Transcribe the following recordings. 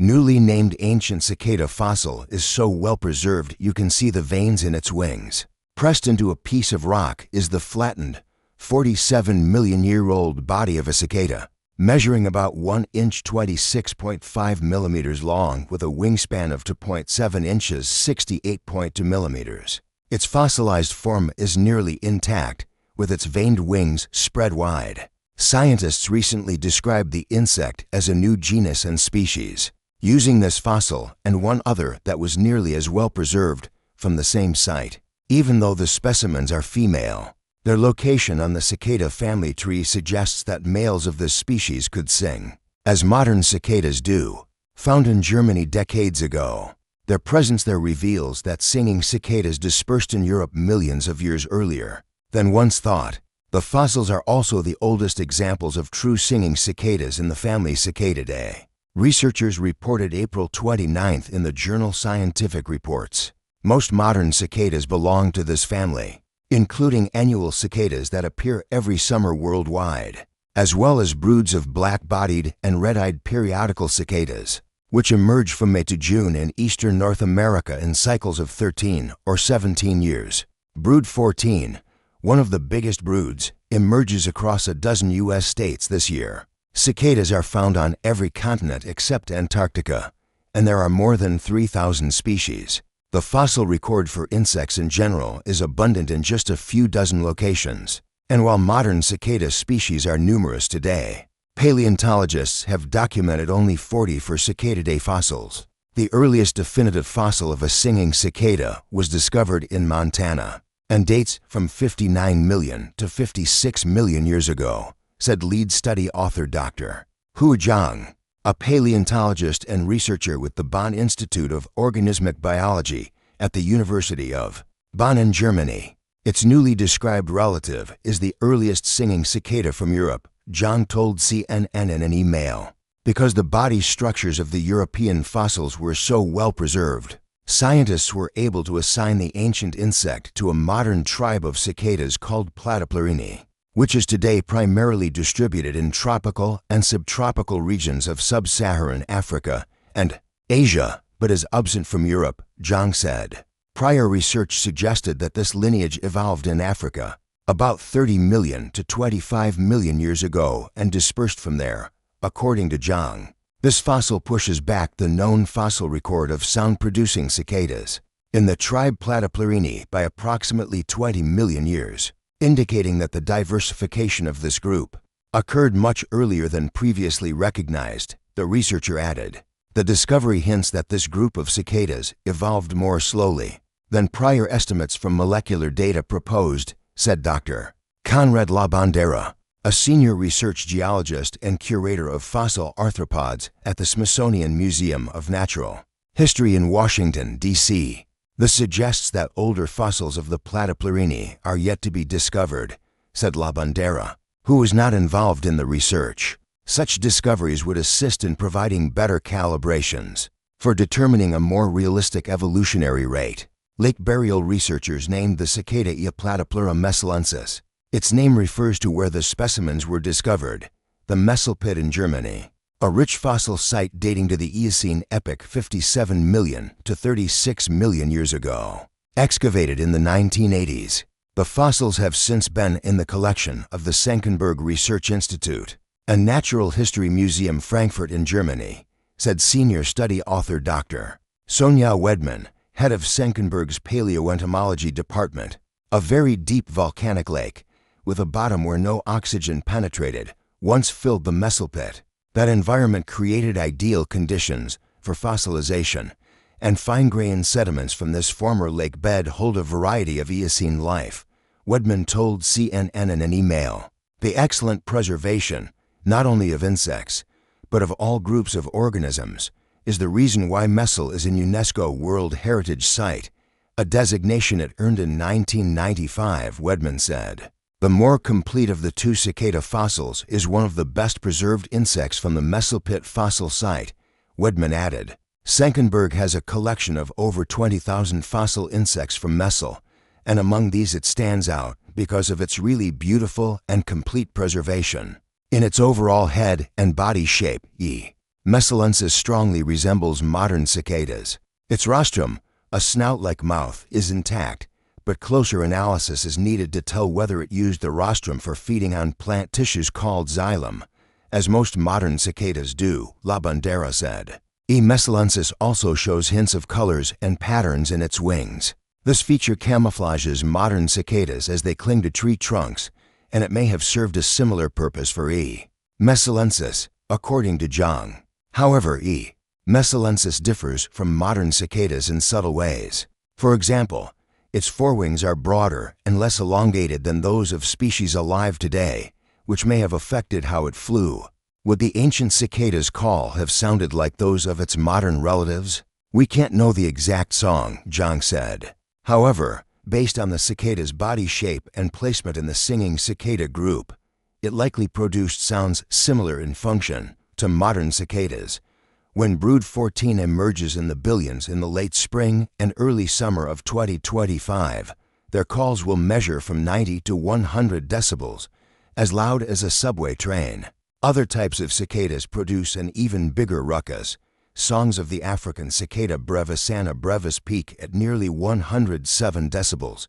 Newly named ancient cicada fossil is so well preserved you can see the veins in its wings. Pressed into a piece of rock is the flattened, 47-million-year-old body of a cicada, measuring about 1 inch 26.5 millimeters long with a wingspan of 2.7 inches 68.2 millimeters. Its fossilized form is nearly intact, with its veined wings spread wide. Scientists recently described the insect as a new genus and species, using this fossil and one other that was nearly as well preserved from the same site. Even though the specimens are female, their location on the cicada family tree suggests that males of this species could sing, as modern cicadas do. Found in Germany decades ago, their presence there reveals that singing cicadas dispersed in Europe millions of years earlier than once thought. The fossils are also the oldest examples of true singing cicadas in the family Cicadae. Researchers reported April 29th in the journal Scientific Reports. Most modern cicadas belong to this family, including annual cicadas that appear every summer worldwide, as well as broods of black-bodied and red-eyed periodical cicadas, which emerge from May to June in eastern North America in cycles of 13 or 17 years. Brood 14, one of the biggest broods, emerges across a dozen U.S. states this year. Cicadas are found on every continent except Antarctica, and there are more than 3,000 species. The fossil record for insects in general is abundant in just a few dozen locations, and while modern cicada species are numerous today, paleontologists have documented only 40 for Cicadae fossils. The earliest definitive fossil of a singing cicada was discovered in Montana and dates from 59 million to 56 million years ago, said lead study author Dr. Hu Zhang, a paleontologist and researcher with the Bonn Institute of Organismic Biology at the University of Bonn in Germany. Its newly described relative is the earliest singing cicada from Europe, Zhang told CNN in an email. Because the body structures of the European fossils were so well preserved, scientists were able to assign the ancient insect to a modern tribe of cicadas called Platyplerini, which is today primarily distributed in tropical and subtropical regions of sub-Saharan Africa and Asia, but is absent from Europe, Zhang said. Prior research suggested that this lineage evolved in Africa about 30 million to 25 million years ago and dispersed from there, according to Zhang. This fossil pushes back the known fossil record of sound-producing cicadas in the tribe Platyplerini by approximately 20 million years, indicating that the diversification of this group occurred much earlier than previously recognized, the researcher added. The discovery hints that this group of cicadas evolved more slowly than prior estimates from molecular data proposed, said Dr. Conrad Labandera, a senior research geologist and curator of fossil arthropods at the Smithsonian Museum of Natural History in Washington, D.C. This suggests that older fossils of the Platyplerini are yet to be discovered, said Labandera, who was not involved in the research. Such discoveries would assist in providing better calibrations for determining a more realistic evolutionary rate. Lake burial researchers named the cicada Platypleurum messelensis. Its name refers to where the specimens were discovered, the Messel Pit in Germany, a rich fossil site dating to the Eocene epoch 57 million to 36 million years ago. Excavated in the 1980s, the fossils have since been in the collection of the Senckenberg Research Institute, a natural history museum Frankfurt in Germany, said senior study author Dr. Sonja Wedman, head of Senckenberg's paleoentomology department. A very deep volcanic lake, with a bottom where no oxygen penetrated, once filled the Messel Pit. That environment created ideal conditions for fossilization, and fine-grained sediments from this former lake bed hold a variety of Eocene life, Wedman told CNN in an email. The excellent preservation, not only of insects, but of all groups of organisms, is the reason why Messel is a UNESCO World Heritage Site, a designation it earned in 1995, Wedman said. The more complete of the two cicada fossils is one of the best preserved insects from the Messel Pit fossil site, Wedman added. Senckenberg has a collection of over 20,000 fossil insects from Messel, and among these it stands out because of its really beautiful and complete preservation. In its overall head and body shape, Mesalensis strongly resembles modern cicadas. Its rostrum, a snout-like mouth, is intact, but closer analysis is needed to tell whether it used the rostrum for feeding on plant tissues called xylem, as most modern cicadas do, La Bandera said. E. mesalensis also shows hints of colors and patterns in its wings. This feature camouflages modern cicadas as they cling to tree trunks, and it may have served a similar purpose for E. mesalensis, according to Zhang. However, E. mesalensis differs from modern cicadas in subtle ways. For example, its forewings are broader and less elongated than those of species alive today, which may have affected how it flew. Would the ancient cicada's call have sounded like those of its modern relatives? We can't know the exact song, Zhang said. However, based on the cicada's body shape and placement in the singing cicada group, it likely produced sounds similar in function to modern cicadas. When brood 14 emerges in the billions in the late spring and early summer of 2025, their calls will measure from 90 to 100 decibels, as loud as a subway train. Other types of cicadas produce an even bigger ruckus. Songs of the African cicada Brevissana brevis peak at nearly 107 decibels,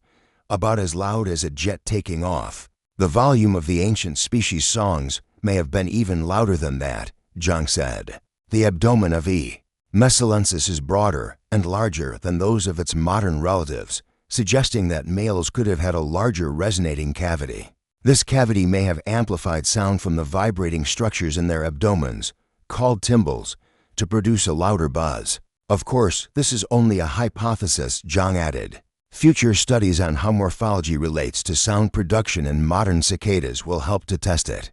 about as loud as a jet taking off. The volume of the ancient species' songs may have been even louder than that, Zhang said. The abdomen of E. mesalensis is broader and larger than those of its modern relatives, suggesting that males could have had a larger resonating cavity. This cavity may have amplified sound from the vibrating structures in their abdomens, called tymbals, to produce a louder buzz. Of course, this is only a hypothesis, Zhang added. Future studies on how morphology relates to sound production in modern cicadas will help to test it.